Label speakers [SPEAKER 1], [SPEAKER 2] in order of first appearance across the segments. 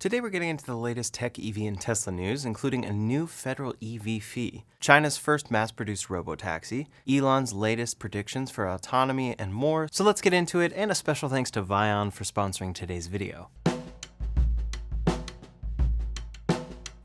[SPEAKER 1] Today we're getting into the latest tech, EV, and Tesla news, including a new federal EV fee, China's first mass-produced robotaxi, Elon's latest predictions for autonomy, and more. So let's get into it, and a special thanks to Vion for sponsoring today's video.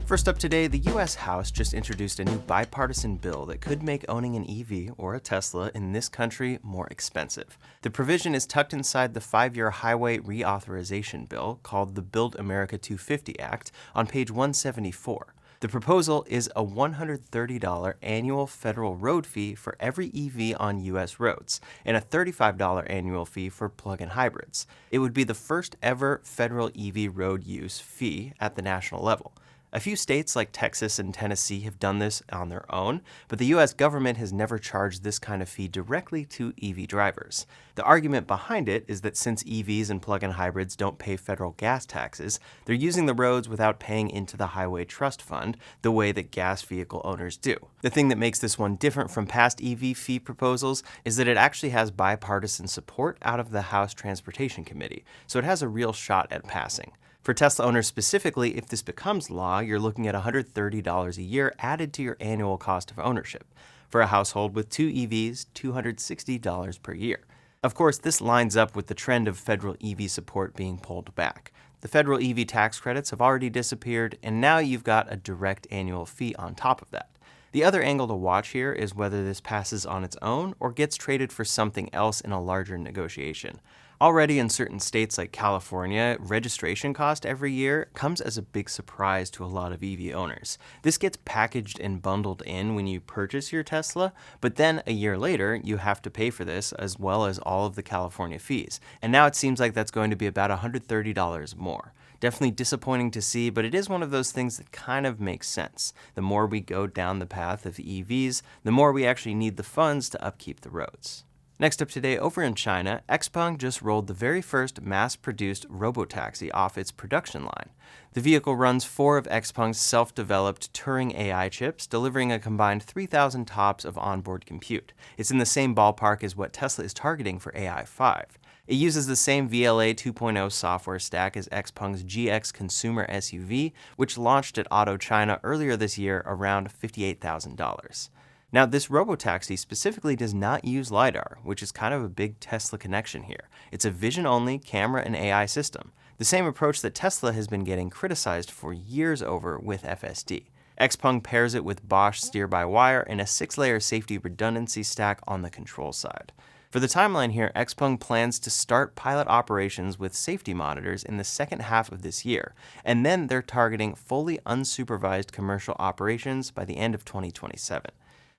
[SPEAKER 1] First up today, the US House just introduced a new bipartisan bill that could make owning an EV or a Tesla in this country more expensive. The provision is tucked inside the 5-year highway reauthorization bill called the Build America 250 Act on page 174. The proposal is a $130 annual federal road fee for every EV on U.S. roads, and a $35 annual fee for plug-in hybrids. It would be the first ever federal EV road use fee at the national level. A few states like Texas and Tennessee have done this on their own, but the U.S. government has never charged this kind of fee directly to EV drivers. The argument behind it is that since EVs and plug-in hybrids don't pay federal gas taxes, they're using the roads without paying into the Highway Trust Fund the way that gas vehicle owners do. The thing that makes this one different from past EV fee proposals is that it actually has bipartisan support out of the House Transportation Committee, so it has a real shot at passing. For Tesla owners specifically, if this becomes law, you're looking at $130 a year added to your annual cost of ownership. For a household with 2 EVs, $260 per year. Of course, this lines up with the trend of federal EV support being pulled back. The federal EV tax credits have already disappeared, and now you've got a direct annual fee on top of that. The other angle to watch here is whether this passes on its own or gets traded for something else in a larger negotiation. Already in certain states like California, registration cost every year comes as a big surprise to a lot of EV owners. This gets packaged and bundled in when you purchase your Tesla, but then a year later, you have to pay for this as well as all of the California fees. And now it seems like that's going to be about $130 more. Definitely disappointing to see, but it is one of those things that kind of makes sense. The more we go down the path of EVs, the more we actually need the funds to upkeep the roads. Next up today, over in China, XPeng just rolled the very first mass-produced robotaxi off its production line. The vehicle runs 4 of XPeng's self-developed Turing AI chips, delivering a combined 3,000 TOPS of onboard compute. It's in the same ballpark as what Tesla is targeting for AI5. It uses the same VLA 2.0 software stack as XPeng's GX consumer SUV, which launched at Auto China earlier this year around $58,000. Now, this robotaxi specifically does not use LiDAR, which is kind of a big Tesla connection here. It's a vision-only camera and AI system, the same approach that Tesla has been getting criticized for years over with FSD. XPeng pairs it with Bosch steer-by-wire and a 6-layer safety redundancy stack on the control side. For the timeline here, XPeng plans to start pilot operations with safety monitors in the second half of this year, and then they're targeting fully unsupervised commercial operations by the end of 2027.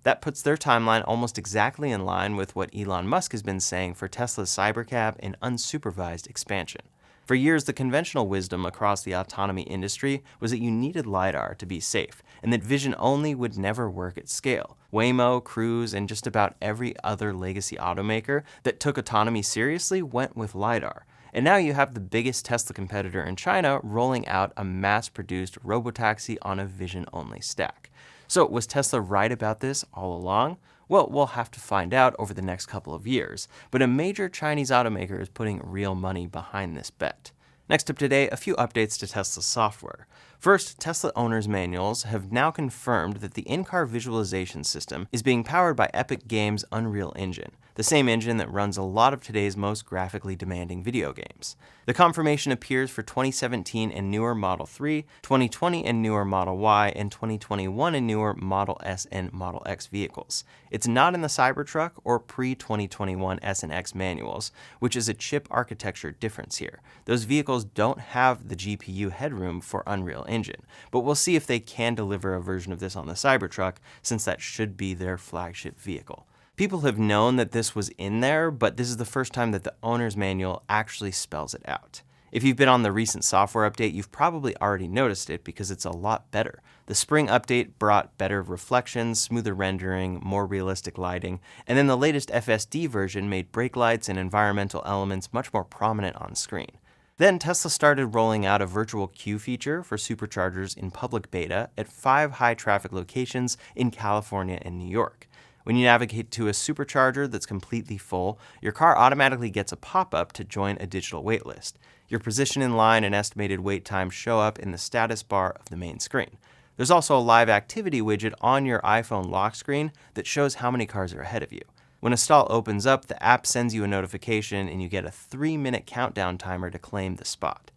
[SPEAKER 1] That puts their timeline almost exactly in line with what Elon Musk has been saying for Tesla's Cybercab and unsupervised expansion. For years, the conventional wisdom across the autonomy industry was that you needed LiDAR to be safe, and that vision only would never work at scale. Waymo, Cruise, and just about every other legacy automaker that took autonomy seriously went with LiDAR. And now you have the biggest Tesla competitor in China rolling out a mass-produced robotaxi on a vision-only stack. So was Tesla right about this all along? Well, we'll have to find out over the next couple of years, but a major Chinese automaker is putting real money behind this bet. Next up today, a few updates to Tesla's software. First, Tesla owners' manuals have now confirmed that the in-car visualization system is being powered by Epic Games' Unreal Engine, the same engine that runs a lot of today's most graphically demanding video games. The confirmation appears for 2017 and newer Model 3, 2020 and newer Model Y, and 2021 and newer Model S and Model X vehicles. It's not in the Cybertruck or pre-2021 S and X manuals, which is a chip architecture difference here. Those vehicles don't have the GPU headroom for Unreal Engine, but we'll see if they can deliver a version of this on the Cybertruck, since that should be their flagship vehicle. People have known that this was in there, but this is the first time that the owner's manual actually spells it out. If you've been on the recent software update, you've probably already noticed it because it's a lot better. The spring update brought better reflections, smoother rendering, more realistic lighting, and then the latest FSD version made brake lights and environmental elements much more prominent on screen. Then Tesla started rolling out a virtual queue feature for superchargers in public beta at 5 high-traffic locations in California and New York. When you navigate to a supercharger that's completely full, your car automatically gets a pop-up to join a digital waitlist. Your position in line and estimated wait time show up in the status bar of the main screen. There's also a live activity widget on your iPhone lock screen that shows how many cars are ahead of you. When a stall opens up, the app sends you a notification and you get a 3-minute countdown timer to claim the spot.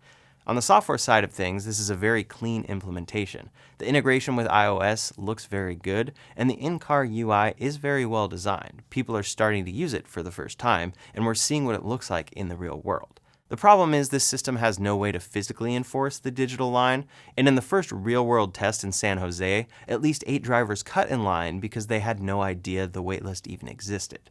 [SPEAKER 1] On the software side of things, this is a very clean implementation. The integration with iOS looks very good, and the in-car UI is very well designed. People are starting to use it for the first time, and we're seeing what it looks like in the real world. The problem is this system has no way to physically enforce the digital line, and in the first real-world test in San Jose, at least 8 drivers cut in line because they had no idea the waitlist even existed.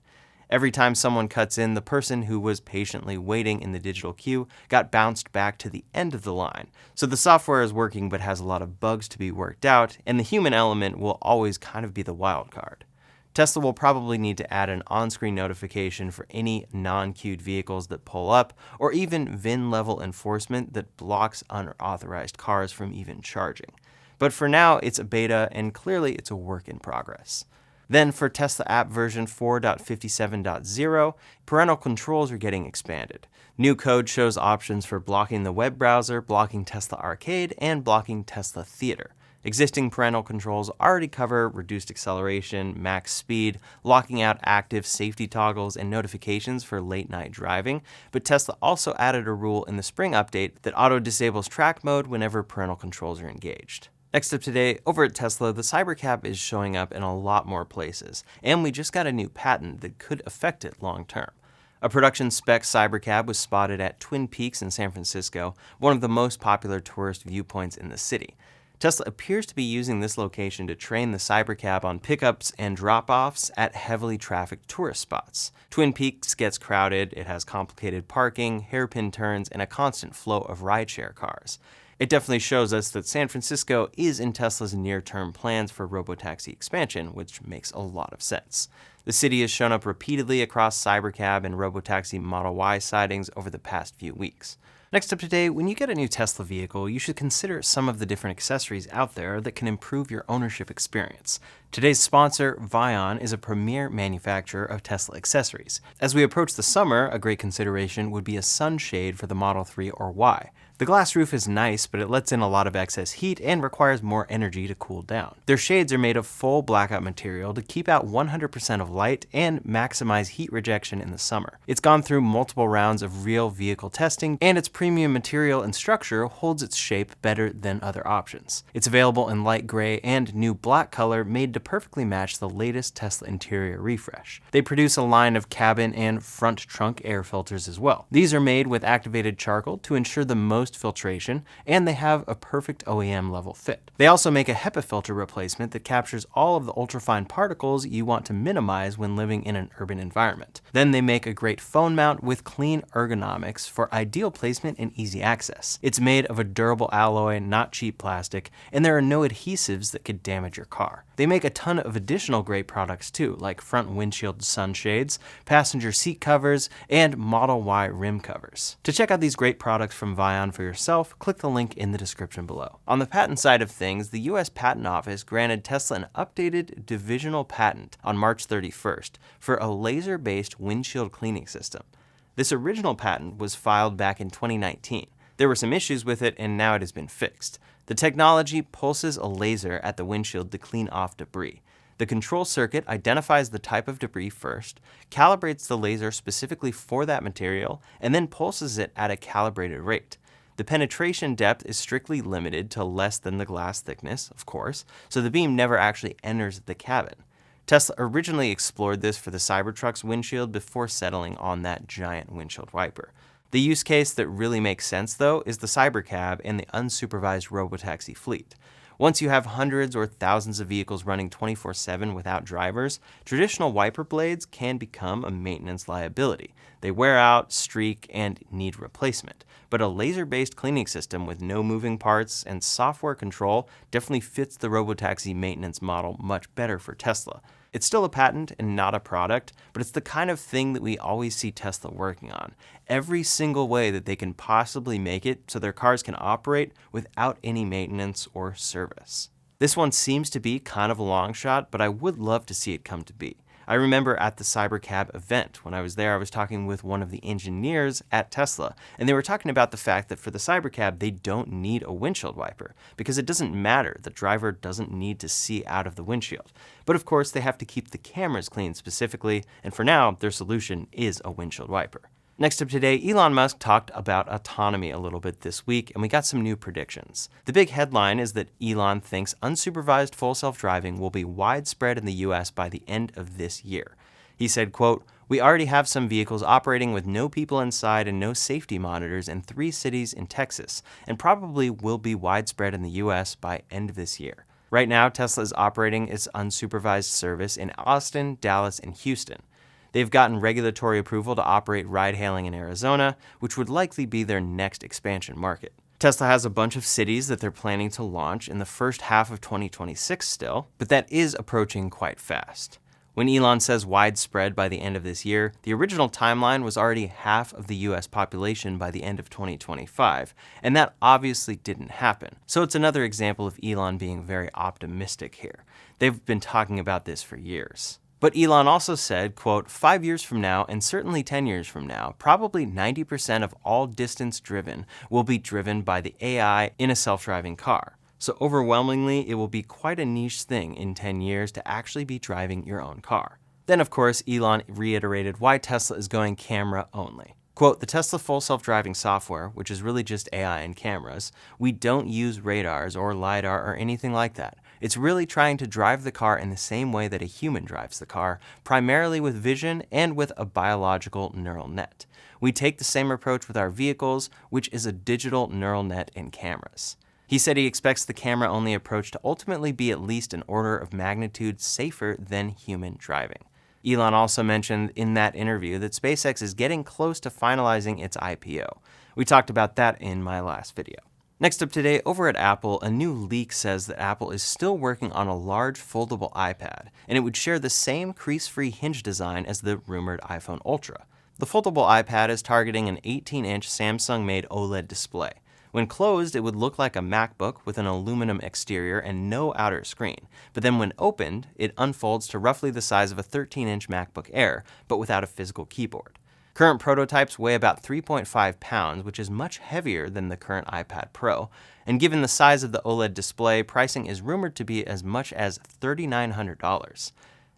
[SPEAKER 1] Every time someone cuts in, the person who was patiently waiting in the digital queue got bounced back to the end of the line. So the software is working but has a lot of bugs to be worked out, and the human element will always kind of be the wild card. Tesla will probably need to add an on-screen notification for any non-queued vehicles that pull up, or even VIN-level enforcement that blocks unauthorized cars from even charging. But for now, it's a beta, and clearly it's a work in progress. Then for Tesla app version 4.57.0, parental controls are getting expanded. New code shows options for blocking the web browser, blocking Tesla Arcade, and blocking Tesla Theater. Existing parental controls already cover reduced acceleration, max speed, locking out active safety toggles, and notifications for late-night driving, but Tesla also added a rule in the spring update that auto-disables track mode whenever parental controls are engaged. Next up today, over at Tesla, the Cybercab is showing up in a lot more places, and we just got a new patent that could affect it long-term. A production spec Cybercab was spotted at Twin Peaks in San Francisco, one of the most popular tourist viewpoints in the city. Tesla appears to be using this location to train the Cybercab on pickups and drop-offs at heavily trafficked tourist spots. Twin Peaks gets crowded, it has complicated parking, hairpin turns, and a constant flow of rideshare cars. It definitely shows us that San Francisco is in Tesla's near-term plans for robotaxi expansion, which makes a lot of sense. The city has shown up repeatedly across Cybercab and robotaxi Model Y sightings over the past few weeks. Next up today, when you get a new Tesla vehicle, you should consider some of the different accessories out there that can improve your ownership experience. Today's sponsor, Vion, is a premier manufacturer of Tesla accessories. As we approach the summer, a great consideration would be a sunshade for the Model 3 or Y. The glass roof is nice, but it lets in a lot of excess heat and requires more energy to cool down. Their shades are made of full blackout material to keep out 100% of light and maximize heat rejection in the summer. It's gone through multiple rounds of real vehicle testing, and its premium material and structure holds its shape better than other options. It's available in light gray and new black color made to perfectly match the latest Tesla interior refresh. They produce a line of cabin and front trunk air filters as well. These are made with activated charcoal to ensure the most filtration, and they have a perfect OEM level fit. They also make a HEPA filter replacement that captures all of the ultrafine particles you want to minimize when living in an urban environment. Then they make a great phone mount with clean ergonomics for ideal placement and easy access. It's made of a durable alloy, not cheap plastic, and there are no adhesives that could damage your car. They make a ton of additional great products too, like front windshield sunshades, passenger seat covers, and Model Y rim covers. To check out these great products from Vion for yourself, click the link in the description below. On the patent side of things, the US Patent Office granted Tesla an updated divisional patent on March 31st for a laser-based windshield cleaning system. This original patent was filed back in 2019. There were some issues with it, and now it has been fixed. The technology pulses a laser at the windshield to clean off debris. The control circuit identifies the type of debris first, calibrates the laser specifically for that material, and then pulses it at a calibrated rate. The penetration depth is strictly limited to less than the glass thickness, of course, so the beam never actually enters the cabin. Tesla originally explored this for the Cybertruck's windshield before settling on that giant windshield wiper. The use case that really makes sense, though, is the Cybercab and the unsupervised robotaxi fleet. Once you have hundreds or thousands of vehicles running 24/7 without drivers, traditional wiper blades can become a maintenance liability. They wear out, streak, and need replacement. But a laser-based cleaning system with no moving parts and software control definitely fits the robotaxi maintenance model much better for Tesla. It's still a patent and not a product, but it's the kind of thing that we always see Tesla working on. Every single way that they can possibly make it so their cars can operate without any maintenance or service. This one seems to be kind of a long shot, but I would love to see it come to be. I remember at the Cybercab event, when I was there, I was talking with one of the engineers at Tesla, and they were talking about the fact that for the Cybercab, they don't need a windshield wiper, because it doesn't matter. The driver doesn't need to see out of the windshield. But of course, they have to keep the cameras clean specifically, and for now, their solution is a windshield wiper. Next up today, Elon Musk talked about autonomy a little bit this week, and we got some new predictions. The big headline is that Elon thinks unsupervised full self-driving will be widespread in the US by the end of this year. He said, quote, "We already have some vehicles operating with no people inside and no safety monitors in 3 cities in Texas, and probably will be widespread in the US by end of this year." Right now, Tesla is operating its unsupervised service in Austin, Dallas, and Houston. They've gotten regulatory approval to operate ride-hailing in Arizona, which would likely be their next expansion market. Tesla has a bunch of cities that they're planning to launch in the first half of 2026 still, but that is approaching quite fast. When Elon says widespread by the end of this year, the original timeline was already half of the US population by the end of 2025, and that obviously didn't happen. So it's another example of Elon being very optimistic here. They've been talking about this for years. But Elon also said, quote, 5 years from now, and certainly 10 years from now, probably 90% of all distance driven will be driven by the AI in a self-driving car. So overwhelmingly, it will be quite a niche thing in 10 years to actually be driving your own car. Then, of course, Elon reiterated why Tesla is going camera only. Quote, "The Tesla full self-driving software, which is really just AI and cameras, we don't use radars or LiDAR or anything like that. It's really trying to drive the car in the same way that a human drives the car, primarily with vision and with a biological neural net. We take the same approach with our vehicles, which is a digital neural net and cameras." He said he expects the camera-only approach to ultimately be at least an order of magnitude safer than human driving. Elon also mentioned in that interview that SpaceX is getting close to finalizing its IPO. We talked about that in my last video. Next up today, over at Apple, a new leak says that Apple is still working on a large foldable iPad, and it would share the same crease-free hinge design as the rumored iPhone Ultra. The foldable iPad is targeting an 18-inch Samsung-made OLED display. When closed, it would look like a MacBook with an aluminum exterior and no outer screen. But then when opened, it unfolds to roughly the size of a 13-inch MacBook Air, but without a physical keyboard. Current prototypes weigh about 3.5 pounds, which is much heavier than the current iPad Pro. And given the size of the OLED display, pricing is rumored to be as much as $3,900.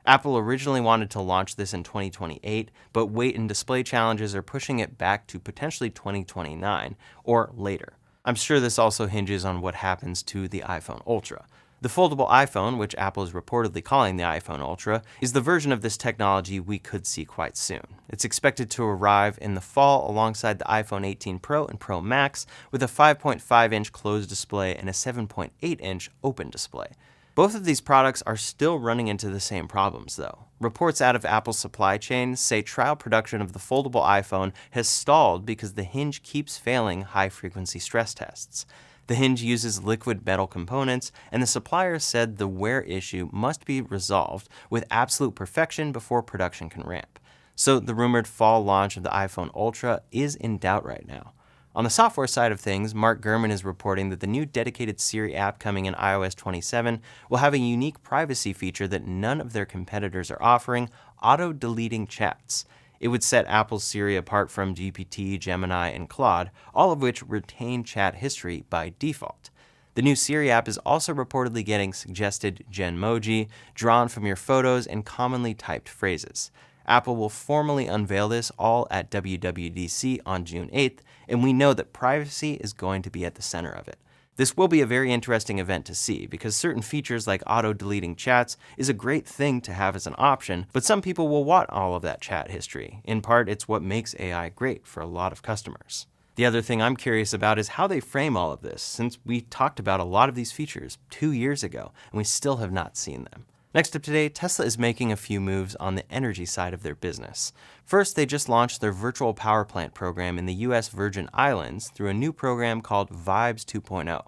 [SPEAKER 1] Apple originally wanted to launch this in 2028, but weight and display challenges are pushing it back to potentially 2029 or later. I'm sure this also hinges on what happens to the iPhone Ultra. The foldable iPhone, which Apple is reportedly calling the iPhone Ultra, is the version of this technology we could see quite soon. It's expected to arrive in the fall alongside the iPhone 18 Pro and Pro Max with a 5.5-inch closed display and a 7.8-inch open display. Both of these products are still running into the same problems, though. Reports out of Apple's supply chain say trial production of the foldable iPhone has stalled because the hinge keeps failing high-frequency stress tests. The hinge uses liquid metal components, and the supplier said the wear issue must be resolved with absolute perfection before production can ramp. So the rumored fall launch of the iPhone Ultra is in doubt right now. On the software side of things, Mark Gurman is reporting that the new dedicated Siri app coming in iOS 27 will have a unique privacy feature that none of their competitors are offering: auto-deleting chats. It would set Apple's Siri apart from GPT, Gemini, and Claude, all of which retain chat history by default. The new Siri app is also reportedly getting suggested Genmoji, drawn from your photos and commonly typed phrases. Apple will formally unveil this all at WWDC on June 8th, and we know that privacy is going to be at the center of it. This will be a very interesting event to see because certain features like auto-deleting chats is a great thing to have as an option, but some people will want all of that chat history. In part, it's what makes AI great for a lot of customers. The other thing I'm curious about is how they frame all of this, since we talked about a lot of these features 2 years ago, and we still have not seen them. Next up today, Tesla is making a few moves on the energy side of their business. First, they just launched their virtual power plant program in the US Virgin Islands through a new program called Vibes 2.0.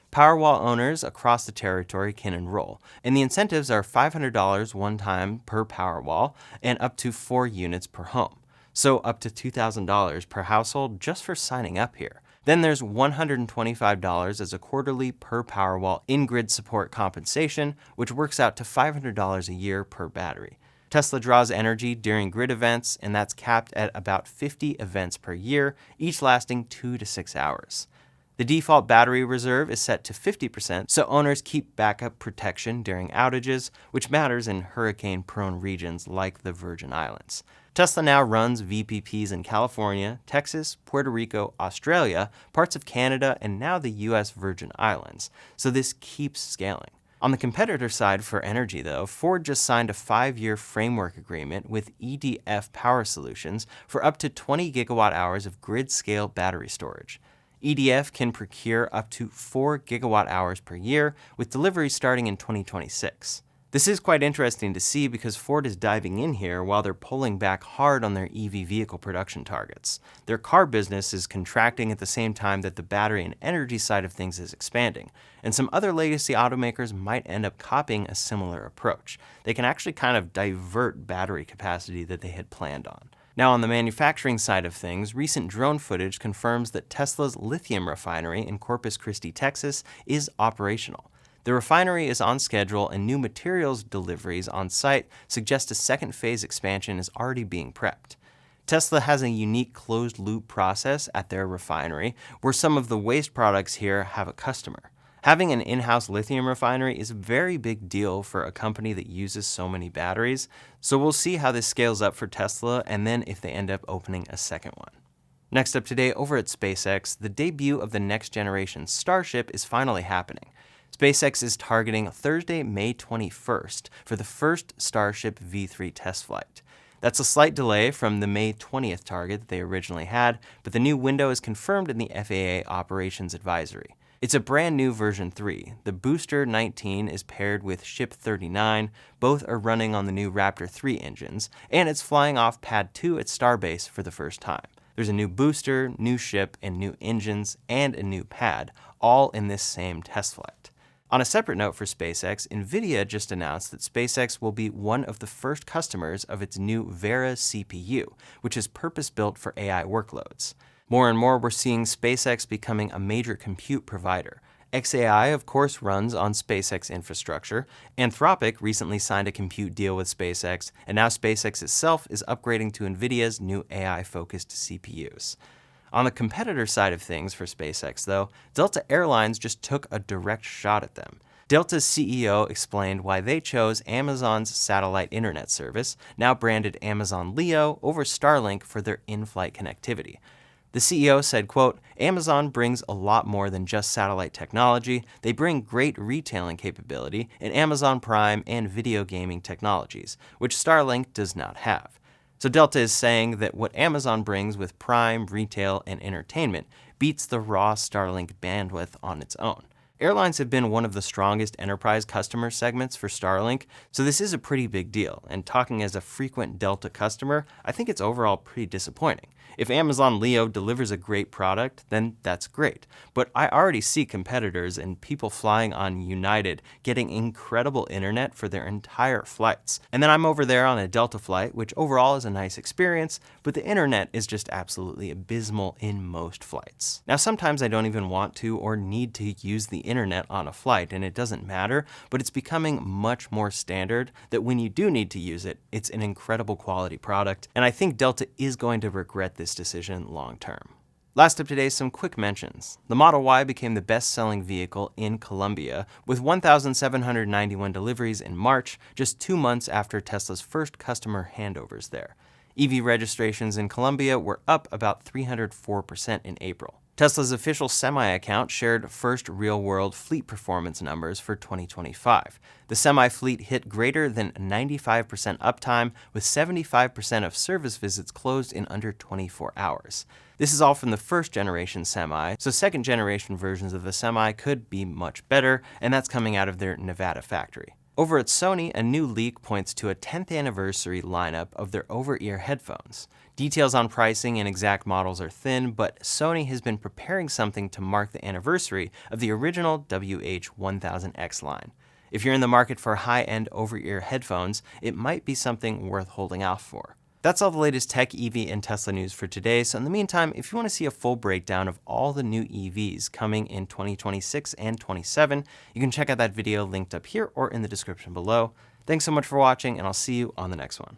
[SPEAKER 1] Powerwall owners across the territory can enroll, and the incentives are $500 one time per Powerwall and up to 4 units per home. So up to $2,000 per household just for signing up here. Then there's $125 as a quarterly per Powerwall in-grid support compensation, which works out to $500 a year per battery. Tesla draws energy during grid events, and that's capped at about 50 events per year, each lasting 2 to 6 hours. The default battery reserve is set to 50%, so owners keep backup protection during outages, which matters in hurricane-prone regions like the Virgin Islands. Tesla now runs VPPs in California, Texas, Puerto Rico, Australia, parts of Canada, and now the US Virgin Islands, so this keeps scaling. On the competitor side for energy, though, Ford just signed a 5-year framework agreement with EDF Power Solutions for up to 20 gigawatt-hours of grid-scale battery storage. EDF can procure up to 4 gigawatt-hours per year, with deliveries starting in 2026. This is quite interesting to see because Ford is diving in here while they're pulling back hard on their EV vehicle production targets. Their car business is contracting at the same time that the battery and energy side of things is expanding, and some other legacy automakers might end up copying a similar approach. They can actually kind of divert battery capacity that they had planned on. Now, on the manufacturing side of things, recent drone footage confirms that Tesla's lithium refinery in Corpus Christi, Texas, is operational. The refinery is on schedule, and new materials deliveries on site suggest a second phase expansion is already being prepped. Tesla has a unique closed-loop process at their refinery, where some of the waste products here have a customer. Having an in-house lithium refinery is a very big deal for a company that uses so many batteries, so we'll see how this scales up for Tesla and then if they end up opening a second one. Next up today, over at SpaceX, the debut of the next-generation Starship is finally happening. SpaceX is targeting Thursday, May 21st for the first Starship V3 test flight. That's a slight delay from the May 20th target that they originally had, but the new window is confirmed in the FAA Operations Advisory. It's a brand new version 3. The Booster 19 is paired with Ship 39, both are running on the new Raptor 3 engines, and it's flying off Pad 2 at Starbase for the first time. There's a new booster, new ship, and new engines, and a new pad, all in this same test flight. On a separate note for SpaceX, NVIDIA just announced that SpaceX will be one of the first customers of its new Vera CPU, which is purpose-built for AI workloads. More and more, we're seeing SpaceX becoming a major compute provider. xAI, of course, runs on SpaceX infrastructure. Anthropic recently signed a compute deal with SpaceX, and now SpaceX itself is upgrading to NVIDIA's new AI-focused CPUs. On the competitor side of things for SpaceX, though, Delta Airlines just took a direct shot at them. Delta's CEO explained why they chose Amazon's satellite internet service, now branded Amazon Leo, over Starlink for their in-flight connectivity. The CEO said, quote, "Amazon brings a lot more than just satellite technology. They bring great retailing capability in Amazon Prime and video gaming technologies, which Starlink does not have." So Delta is saying that what Amazon brings with Prime, retail, and entertainment beats the raw Starlink bandwidth on its own. Airlines have been one of the strongest enterprise customer segments for Starlink, so this is a pretty big deal, and talking as a frequent Delta customer, I think it's overall pretty disappointing. If Amazon Leo delivers a great product, then that's great. But I already see competitors and people flying on United getting incredible internet for their entire flights. And then I'm over there on a Delta flight, which overall is a nice experience, but the internet is just absolutely abysmal in most flights. Now, sometimes I don't even want to or need to use the internet on a flight, and it doesn't matter, but it's becoming much more standard that when you do need to use it, it's an incredible quality product, and I think Delta is going to regret this decision long term. Last up today, some quick mentions. The Model Y became the best-selling vehicle in Colombia, with 1,791 deliveries in March, just 2 months after Tesla's first customer handovers there. EV registrations in Colombia were up about 304% in April. Tesla's official Semi account shared first real-world fleet performance numbers for 2025. The Semi fleet hit greater than 95% uptime, with 75% of service visits closed in under 24 hours. This is all from the first-generation Semi, so second-generation versions of the Semi could be much better, and that's coming out of their Nevada factory. Over at Sony, a new leak points to a 10th anniversary lineup of their over-ear headphones. Details on pricing and exact models are thin, but Sony has been preparing something to mark the anniversary of the original WH-1000X line. If you're in the market for high-end over-ear headphones, it might be something worth holding out for. That's all the latest tech, EV, and Tesla news for today. So in the meantime, if you want to see a full breakdown of all the new EVs coming in 2026 and 27, you can check out that video linked up here or in the description below. Thanks so much for watching, and I'll see you on the next one.